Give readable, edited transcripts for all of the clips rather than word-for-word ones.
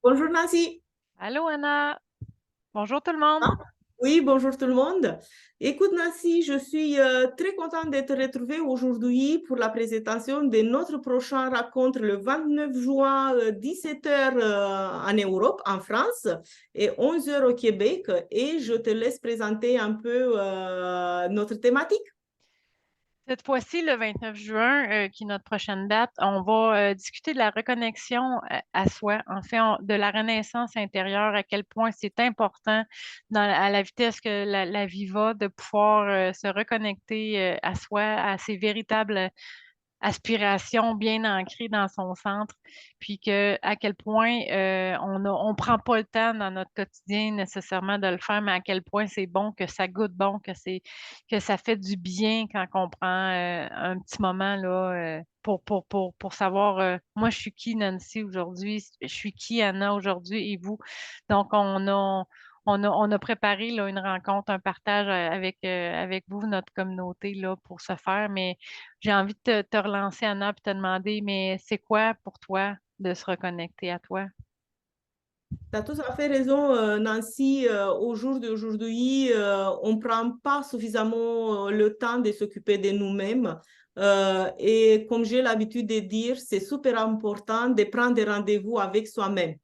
Bonjour Nancy. Allô, Anna. Bonjour tout le monde. Ah, oui, bonjour tout le monde. Écoute Nancy, je suis très contente d'être retrouvée aujourd'hui pour la présentation de notre prochain rencontre le 29 juin, 17 heures en Europe, en France, et 11 heures au Québec. Et je te laisse présenter un peu notre thématique. Cette fois-ci, le 29 juin, qui est notre prochaine date, on va discuter de la reconnexion à soi, en fait, de la renaissance intérieure, à quel point c'est important à la vitesse que la vie va, de pouvoir se reconnecter à soi, à ses véritables aspiration bien ancrée dans son centre, puis que à quel point on prend pas le temps dans notre quotidien nécessairement de le faire, mais à quel point c'est bon, que ça goûte bon, que ça fait du bien quand on prend un petit moment là pour savoir moi je suis qui Nancy aujourd'hui, je suis qui Anna aujourd'hui et vous. Donc on a préparé là, une rencontre, un partage avec vous, notre communauté, là, pour ce faire, mais j'ai envie de te relancer, Anna, puis te demander, mais c'est quoi pour toi de se reconnecter à toi? Tu as tout à fait raison, Nancy. Au jour d'aujourd'hui, on ne prend pas suffisamment le temps de s'occuper de nous-mêmes. Et comme j'ai l'habitude de dire, c'est super important de prendre des rendez-vous avec soi-même.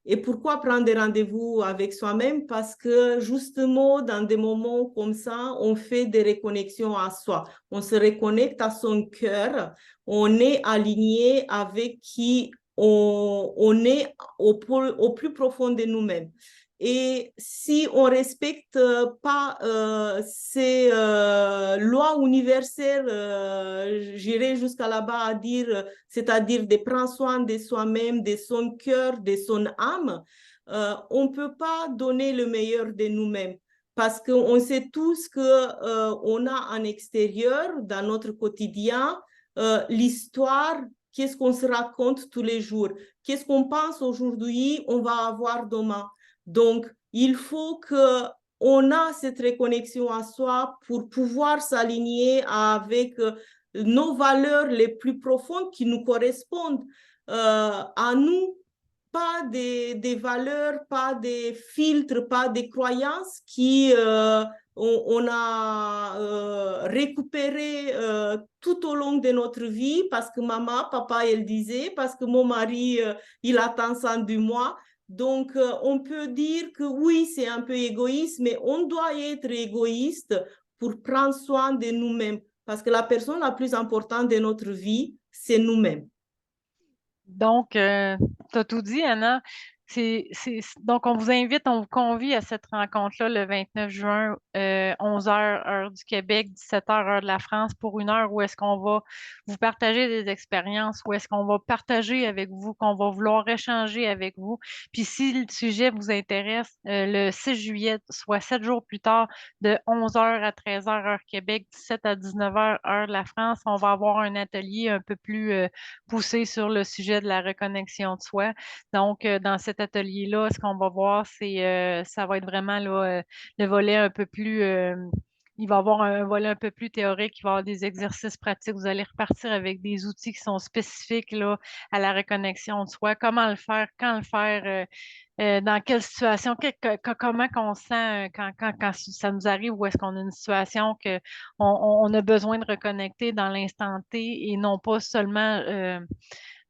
Et pourquoi prendre des rendez-vous avec soi-même? Parce que justement, dans des moments comme ça, on fait des reconnexions à soi. On se reconnecte à son cœur. On est aligné avec qui on est au plus profond de nous-mêmes. Et si on respecte pas ces lois universelles, j'irai jusqu'à là-bas à dire, c'est-à-dire de prendre soin de soi-même, de son cœur, de son âme, on ne peut pas donner le meilleur de nous-mêmes. Parce qu'on sait tous que on a en extérieur, dans notre quotidien, l'histoire, qu'est-ce qu'on se raconte tous les jours, qu'est-ce qu'on pense aujourd'hui, on va avoir demain. Donc, il faut que on a cette reconnexion à soi pour pouvoir s'aligner avec nos valeurs les plus profondes qui nous correspondent à nous, pas des valeurs, pas des filtres, pas des croyances qui on a récupéré tout au long de notre vie parce que maman, papa, elle disait, parce que mon mari, il attend ça de moi. Donc, on peut dire que oui, c'est un peu égoïste, mais on doit être égoïste pour prendre soin de nous-mêmes. Parce que la personne la plus importante de notre vie, c'est nous-mêmes. Donc, tu as tout dit, Anna. Donc, on vous invite, on vous convie à cette rencontre-là le 29 juin, 11 heures heure du Québec, 17 heures heure de la France, pour une heure où est-ce qu'on va vous partager des expériences, où est-ce qu'on va partager avec vous, qu'on va vouloir échanger avec vous. Puis, si le sujet vous intéresse, le 6 juillet, soit 7 jours plus tard, de 11 heures à 13 heures heure Québec, 17 à 19 heures heure de la France, on va avoir un atelier un peu plus poussé sur le sujet de la reconnexion de soi. Donc, dans cet atelier-là, ce qu'on va voir, ça va être vraiment là, le volet un peu plus, il va y avoir un volet un peu plus théorique, il va y avoir des exercices pratiques. Vous allez repartir avec des outils qui sont spécifiques là, à la reconnexion de soi, comment le faire, quand le faire, dans quelle situation, comment qu'on se sent quand ça nous arrive, ou est-ce qu'on a une situation que on a besoin de reconnecter dans l'instant T et non pas seulement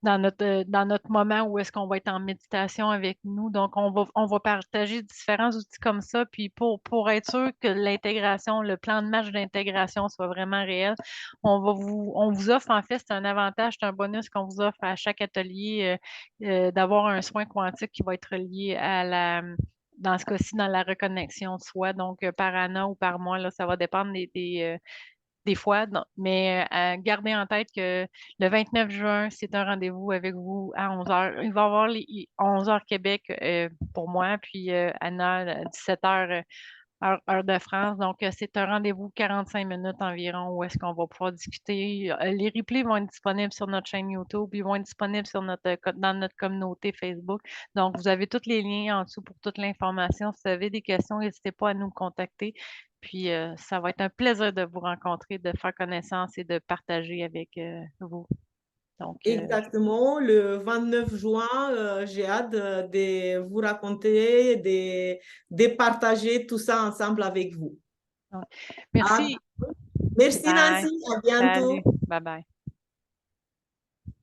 dans notre moment où est-ce qu'on va être en méditation avec nous. Donc, on va partager différents outils comme ça. Puis pour être sûr que l'intégration, le plan de match d'intégration soit vraiment réel, on vous offre, en fait, c'est un avantage, c'est un bonus qu'on vous offre à chaque atelier d'avoir un soin quantique qui va être lié à dans ce cas-ci, dans la reconnexion de soi. Donc, par Anna ou par moi, là, ça va dépendre des fois, non. Mais gardez en tête que le 29 juin, c'est un rendez-vous avec vous à 11 heures. Il va y avoir les 11 heures Québec pour moi, puis Anna, 17 heures heure de France. Donc, c'est un rendez-vous 45 minutes environ où est-ce qu'on va pouvoir discuter. Les replays vont être disponibles sur notre chaîne YouTube, ils vont être disponibles sur dans notre communauté Facebook. Donc, vous avez tous les liens en dessous pour toute l'information. Si vous avez des questions, n'hésitez pas à nous contacter. Puis, ça va être un plaisir de vous rencontrer, de faire connaissance et de partager avec vous. Donc, Exactement, le 29 juin, j'ai hâte de vous raconter, de partager tout ça ensemble avec vous. ouais. Ah, Merci. merci Bye. Nancy, à Salut. bientôt. Bye bye.